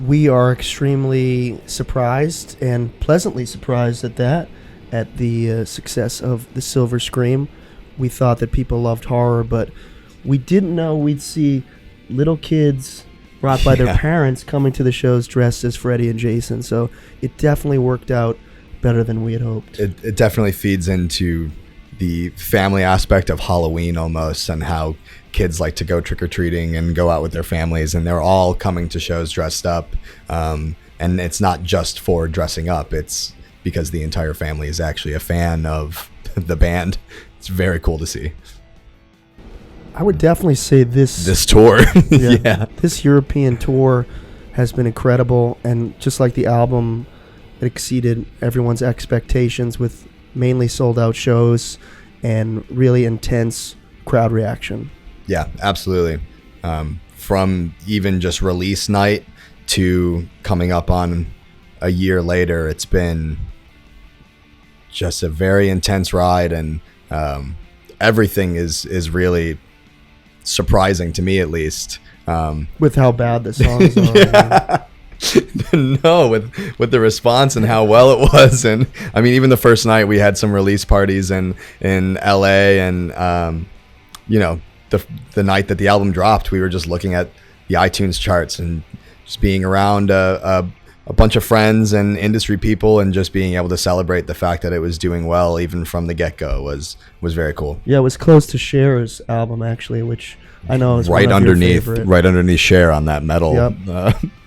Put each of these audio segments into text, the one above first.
We are extremely surprised and pleasantly surprised at the success of the Silver Scream. We thought that people loved horror, but we didn't know we'd see little kids brought by their parents coming to the shows dressed as Freddy and Jason. So it definitely worked out better than we had hoped. It definitely feeds into the family aspect of Halloween almost, and how kids like to go trick-or-treating and go out with their families, and they're all coming to shows dressed up. And it's not just for dressing up. It's because the entire family is actually a fan of the band. It's very cool to see. I would definitely say this tour. Yeah. This European tour has been incredible, and just like the album, it exceeded everyone's expectations with mainly sold out shows and really intense crowd reaction. Yeah, absolutely. From even just release night to coming up on a year later, it's been just a very intense ride, and everything is really surprising to me, at least. With how bad the songs are. Yeah. No, with the response and how well it was. And I mean, even the first night we had some release parties in LA, and the night that the album dropped, we were just looking at the iTunes charts and just being around a bunch of friends and industry people, and just being able to celebrate the fact that it was doing well even from the get-go was very cool. Yeah, it was close to Cher's album, actually, which I know is right one of underneath your favorite. Right underneath Cher on that metal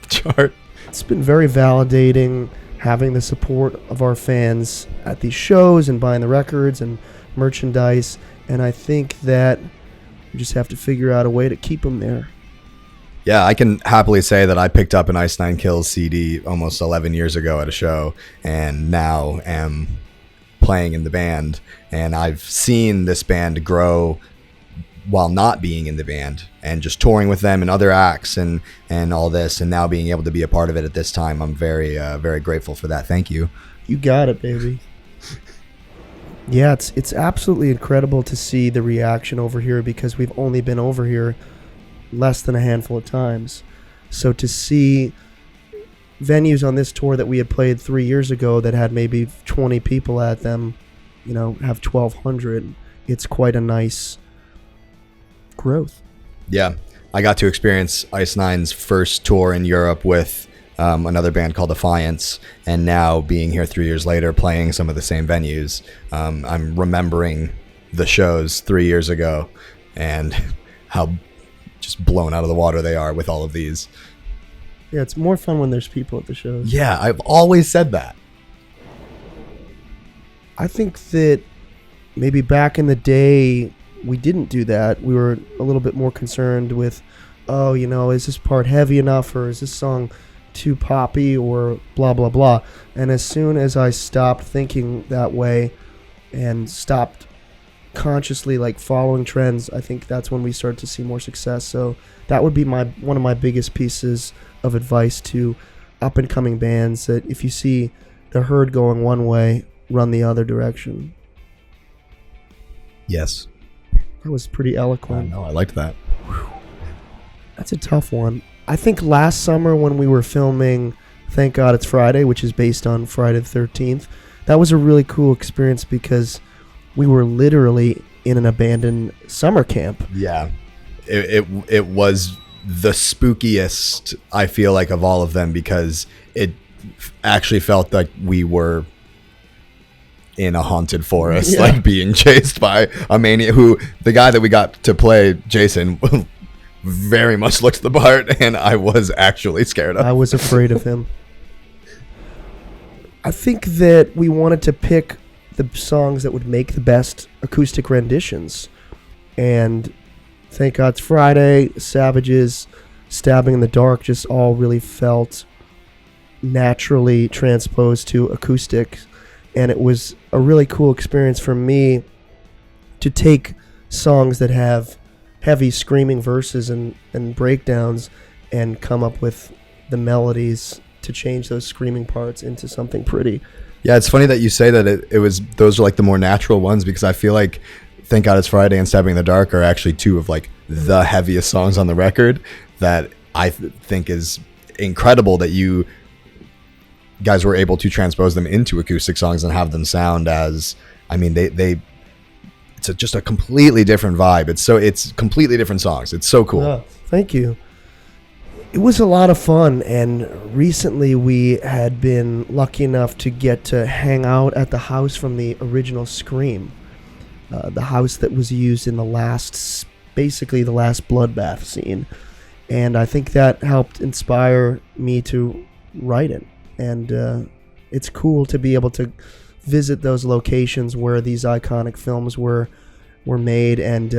chart. It's been very validating having the support of our fans at these shows and buying the records and merchandise, and I think that we just have to figure out a way to keep them there. Yeah, I can happily say that I picked up an Ice Nine Kills CD almost 11 years ago at a show, and now am playing in the band, and I've seen this band grow while not being in the band, and just touring with them and other acts and all this, and now being able to be a part of it at this time. I'm very very grateful for that. Thank you. You got it, baby. Yeah, it's absolutely incredible to see the reaction over here, because we've only been over here less than a handful of times. So to see venues on this tour that we had played 3 years ago that had maybe 20 people at them, have 1,200, it's quite a nice growth. Yeah, I got to experience Ice Nine's first tour in Europe with another band called Defiance, and now being here 3 years later playing some of the same venues, I'm remembering the shows 3 years ago and how just blown out of the water they are with all of these. Yeah, it's more fun when there's people at the shows. Yeah, I've always said that. I think that maybe back in the day we didn't do that. We were a little bit more concerned with, is this part heavy enough, or is this song too poppy, or blah, blah, blah. And as soon as I stopped thinking that way and stopped consciously following trends, I think that's when we started to see more success. So that would be one of my biggest pieces of advice to up and coming bands, that if you see the herd going one way, run the other direction. Yes. That was pretty eloquent. I liked that. That's a tough one. I think last summer when we were filming Thank God It's Friday, which is based on Friday the 13th, that was a really cool experience because we were literally in an abandoned summer camp. Yeah. It was the spookiest, I feel like, of all of them, because it actually felt like we were in a haunted forest, being chased by a maniac the guy that we got to play, Jason, very much looked the part, and I was actually scared of. I was afraid of him. I think that we wanted to pick the songs that would make the best acoustic renditions, and Thank God It's Friday, Savages, Stabbing in the Dark just all really felt naturally transposed to acoustic. And it was a really cool experience for me to take songs that have heavy screaming verses and breakdowns and come up with the melodies to change those screaming parts into something pretty. Yeah, it's funny that you say that those are the more natural ones, because I feel like Thank God It's Friday and Stabbing in the Dark are actually two of the heaviest songs on the record that I think is incredible that you guys were able to transpose them into acoustic songs and have them sound as, I mean, it's just a completely different vibe. It's completely different songs. It's so cool. Yeah, thank you. It was a lot of fun, and recently we had been lucky enough to get to hang out at the house from the original Scream, the house that was used in the last bloodbath scene, and I think that helped inspire me to write it. And it's cool to be able to visit those locations where these iconic films were made, and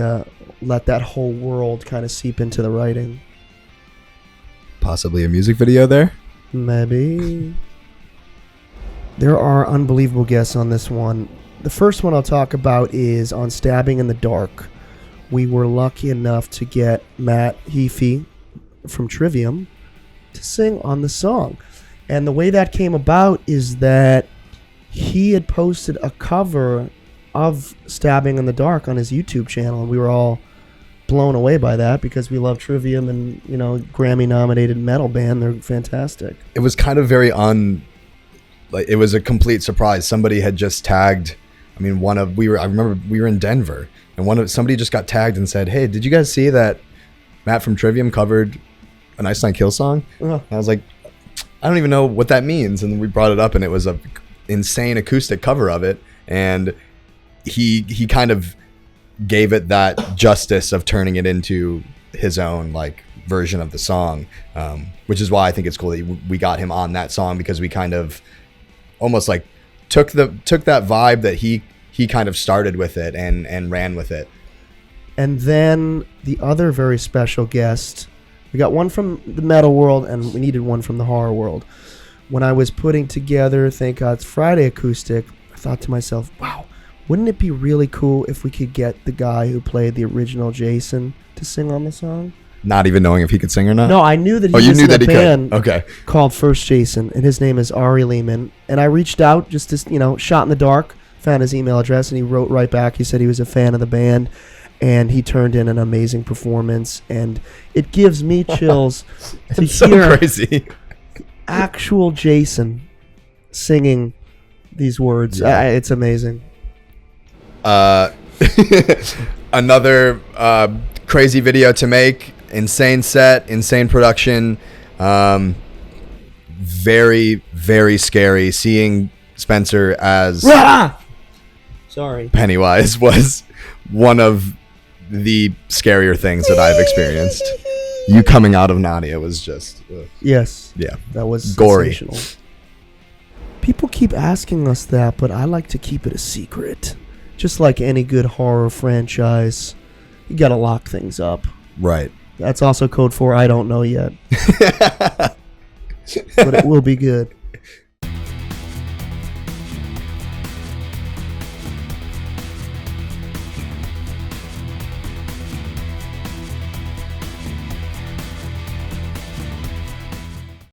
let that whole world kind of seep into the writing. Possibly a music video there? Maybe. There are unbelievable guests on this one. The first one I'll talk about is on Stabbing in the Dark. We were lucky enough to get Matt Heafy from Trivium to sing on the song. And the way that came about is that he had posted a cover of Stabbing in the Dark on his YouTube channel, and we were all blown away by that because we love Trivium and, you know, Grammy-nominated metal band. They're fantastic. It was kind of very it was a complete surprise. Somebody had just tagged. I mean, I remember we were in Denver, and somebody just got tagged and said, "Hey, did you guys see that Matt from Trivium covered an Iceland Kill song?" And I was like, "I don't even know what that means." And we brought it up, and it was a insane acoustic cover of it, and he kind of gave it that justice of turning it into his own like version of the song, which is why I think it's cool that we got him on that song, because we kind of almost like took that vibe that he kind of started with it and ran with it. And then the other very special guest, we got one from the metal world and we needed one from the horror world. When I was putting together Thank God It's Friday acoustic, I thought to myself, wow, wouldn't it be really cool if we could get the guy who played the original Jason to sing on the song? Not even knowing if he could sing or not? No, I knew that he was in a band called First Jason, and his name is Ari Lehman. And I reached out just to, shot in the dark, found his email address, and he wrote right back. He said he was a fan of the band, and he turned in an amazing performance. And it gives me chills to hear crazy. Actual Jason singing these words. Yeah. It's amazing. Another crazy video to make. Insane set, insane production. Very, very scary. Seeing Spencer as Pennywise was one of the scarier things that I've experienced. You coming out of Nadia was just... Yes. Yeah. That was gory. Sensational. People keep asking us that, but I like to keep it a secret. Just like any good horror franchise, you gotta lock things up. Right. That's also code for I don't know yet. But it will be good.